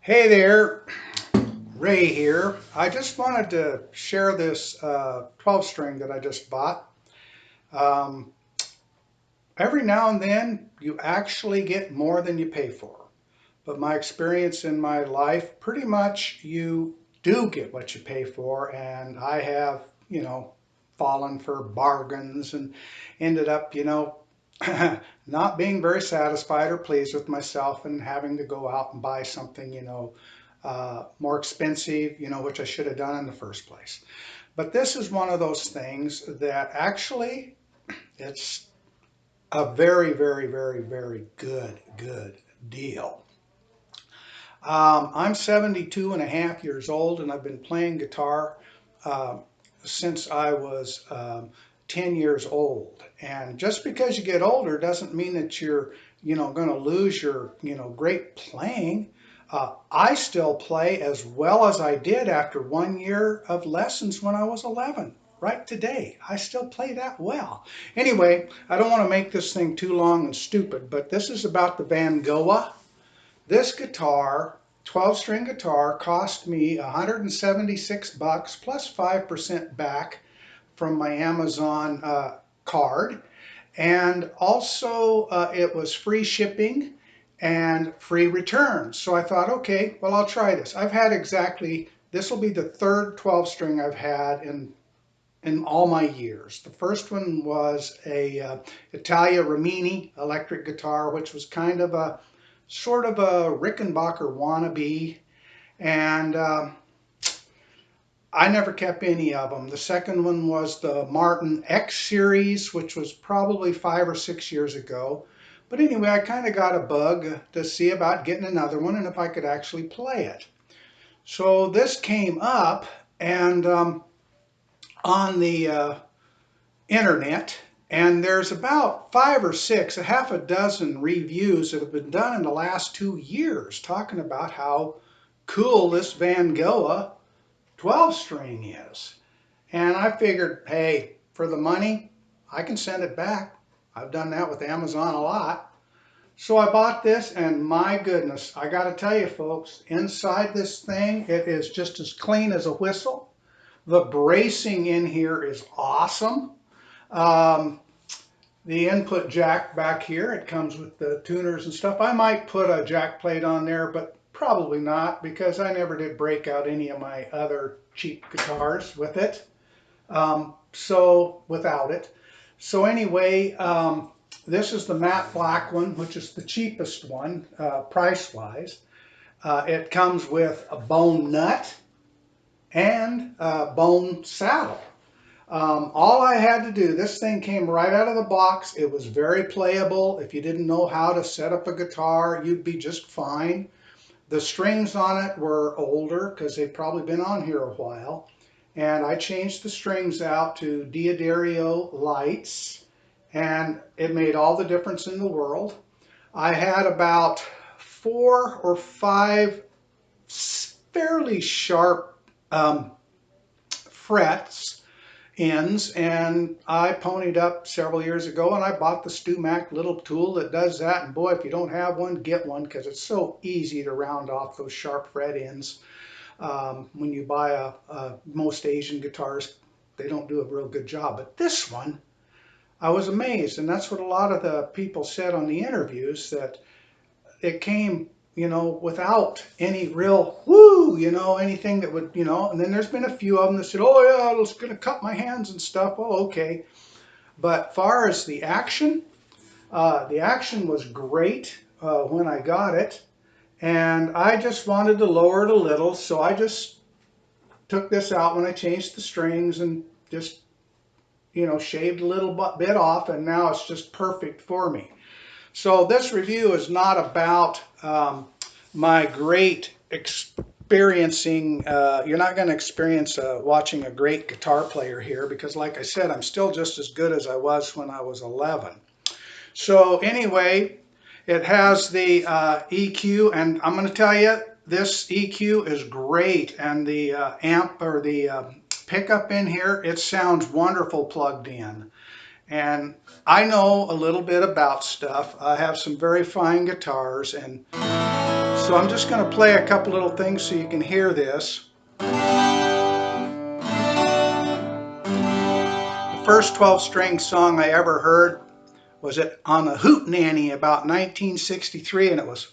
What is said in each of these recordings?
Hey there, Ray here. I just wanted to share this 12 string that I just bought. Um, every now and then you actually get more than you pay for. But my experience in my life, pretty much you do get what you pay for. And I have, fallen for bargains and ended up, not being very satisfied or pleased with myself and having to go out and buy something, more expensive, which I should have done in the first place. But this is one of those things that actually it's a very, very, very, very good deal. I'm 72 and a half years old, and I've been playing guitar uh, since I was 10 years old. And just because you get older doesn't mean that you're, going to lose your, great playing. I still play as well as I did after 1 year of lessons when I was 11. Right today, I still play that well. Anyway, I don't want to make this thing too long and stupid, but this is about the Vangoa. This guitar, 12 string guitar, cost me 176 bucks plus 5% back from my Amazon card. And also, it was free shipping and free returns. So I thought, okay, well, I'll try this. This will be the third 12 string I've had in all my years. The first one was a Italia Rimini electric guitar, which was kind of a sort of a Rickenbacker wannabe, and I never kept any of them. The second one was the Martin X series, which was probably 5 or 6 years ago. But anyway, I kind of got a bug to see about getting another one and if I could actually play it. So this came up and on the internet, and there's about five or six, a half a dozen reviews that have been done in the last 2 years talking about how cool this Vangoa 12 string is. And I figured, hey, for the money, I can send it back. I've done that with Amazon a lot. So I bought this, and my goodness, I got to tell you, folks, inside this thing, it is just as clean as a whistle. The bracing in here is awesome. Um, the input jack back here, it comes with the tuners and stuff. I might put a jack plate on there, but probably not because I never did break out any of my other cheap guitars with it. So without it. So anyway, this is the matte black one, which is the cheapest one price-wise. It comes with a bone nut and a bone saddle. All I had to do, this thing came right out of the box. It was very playable. If you didn't know how to set up a guitar, you'd be just fine. The strings on it were older because they've probably been on here a while. And I changed the strings out to Diodario lights, and it made all the difference in the world. I had about 4 or 5 fairly sharp frets ends, and I ponied up several years ago and I bought the StewMac little tool that does that. And boy, if you don't have one, get one because it's so easy to round off those sharp fret ends. When you buy most Asian guitars, they don't do a real good job. But this one, I was amazed, and that's what a lot of the people said on the interviews, that it came, without any real woo, anything that would, and then there's been a few of them that said, oh yeah, it's going to cut my hands and stuff. Oh, okay. But far as the action was great when I got it, and I just wanted to lower it a little, so I just took this out when I changed the strings and just, shaved a little bit off, and now it's just perfect for me. So this review is not about my great experiencing. You're not going to experience watching a great guitar player here because, like I said, I'm still just as good as I was when I was 11. So anyway, it has the EQ, and I'm going to tell you, this EQ is great, and the amp or the pickup in here, it sounds wonderful plugged in. And I know a little bit about stuff. I have some very fine guitars, and so I'm just going to play a couple little things so you can hear this. The first 12-string song I ever heard was it on the Hoot Nanny about 1963, and it was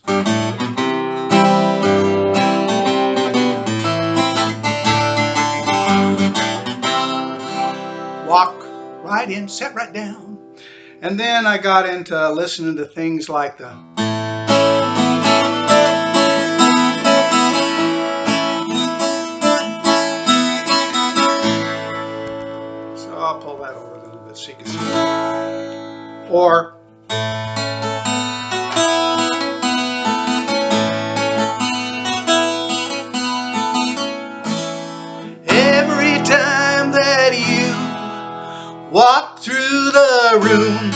walk right in, sit right down. And then I got into listening to things like the so I'll pull that over a little bit so you can see. Or every time that you walk through the room.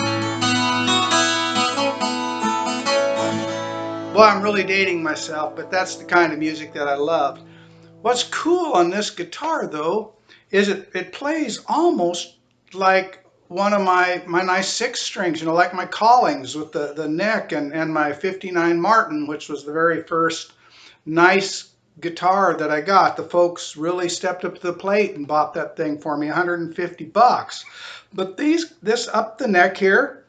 Well, I'm really dating myself, but that's the kind of music that I love. What's cool on this guitar, though, is it plays almost like one of my nice six strings, like my Collings with the neck, and my 59 Martin, which was the very first nice guitar that I got. The folks really stepped up to the plate and bought that thing for me, 150 bucks. But this up the neck here,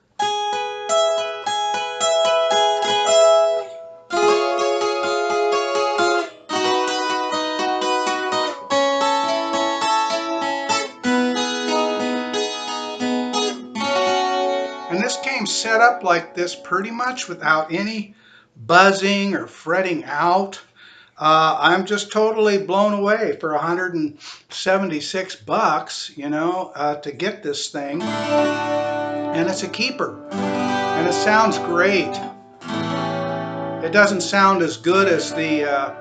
and this came set up like this pretty much without any buzzing or fretting out. I'm just totally blown away for 176 bucks, to get this thing. And it's a keeper. And it sounds great. It doesn't sound as good as the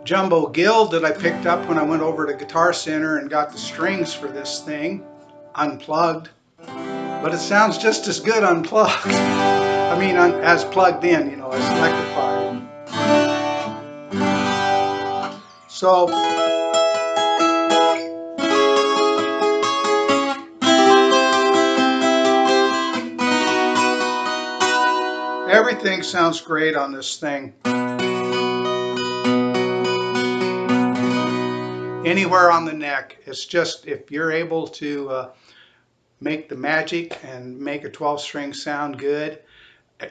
Jumbo Guild that I picked up when I went over to Guitar Center and got the strings for this thing unplugged. But it sounds just as good unplugged. I mean, as plugged in, as electrified. So everything sounds great on this thing. Anywhere on the neck. It's just if you're able to make the magic and make a 12-string sound good,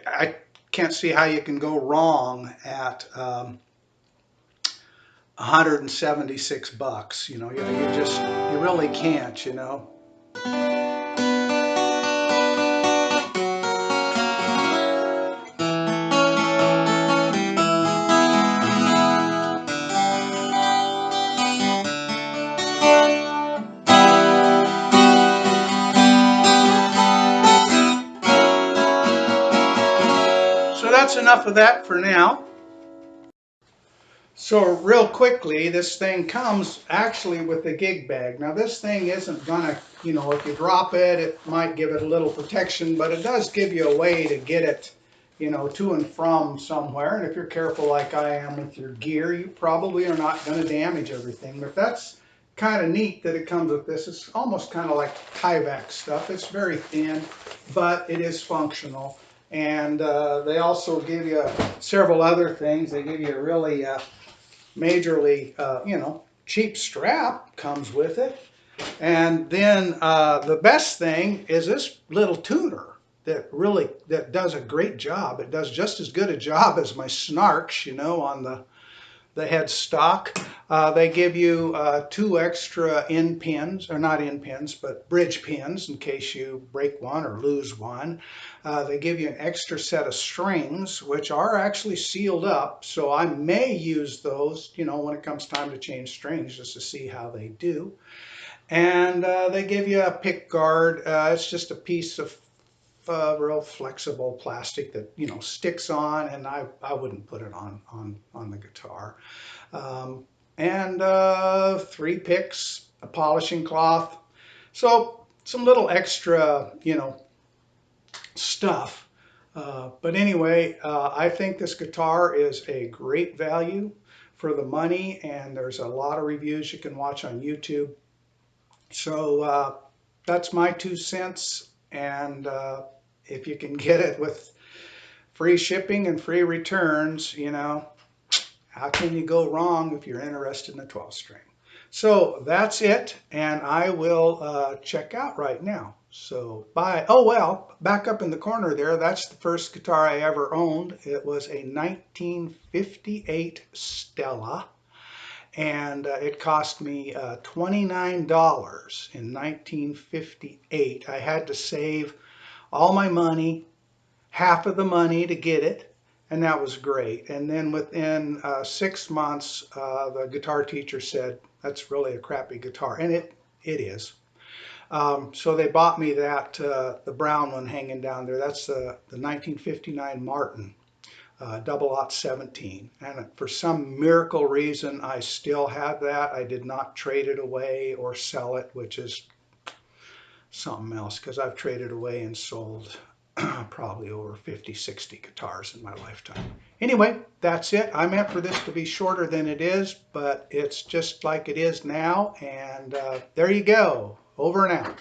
I can't see how you can go wrong at 176 bucks. You really can't. So that's enough of that for now. So real quickly, this thing comes actually with the gig bag. Now this thing isn't gonna, if you drop it, it might give it a little protection, but it does give you a way to get it, to and from somewhere. And if you're careful like I am with your gear, you probably are not gonna damage everything. But that's kind of neat that it comes with this. It's almost kind of like Tyvek stuff. It's very thin, but it is functional. And they also give you several other things. They give you a really majorly, cheap strap comes with it. And then the best thing is this little tuner that does a great job. It does just as good a job as my Snarks, on the headstock. They give you two extra end pins, or not end pins, but bridge pins in case you break one or lose one. They give you an extra set of strings, which are actually sealed up, so I may use those, when it comes time to change strings, just to see how they do. And they give you a pick guard. It's just a piece of real flexible plastic that sticks on, and I wouldn't put it on the guitar. And three picks, a polishing cloth. So some little extra, stuff. But anyway, I think this guitar is a great value for the money, and there's a lot of reviews you can watch on YouTube. So that's my 2 cents, And if you can get it with free shipping and free returns, how can you go wrong if you're interested in a 12 string? So that's it, and I will check out right now. So bye. Oh, well, back up in the corner there, that's the first guitar I ever owned. It was a 1958 Stella, and it cost me $29 in 1958. I had to save all my money, half of the money to get it, and that was great. And then within 6 months, the guitar teacher said, "That's really a crappy guitar," and it is. So they bought me that the brown one hanging down there. That's the 1959 Martin. Double aught 17, and for some miracle reason I still have that. I did not trade it away or sell it, which is something else, because I've traded away and sold probably over 50, 60 guitars in my lifetime. Anyway, that's it. I meant for this to be shorter than it is, but it's just like it is now, and there you go. Over and out.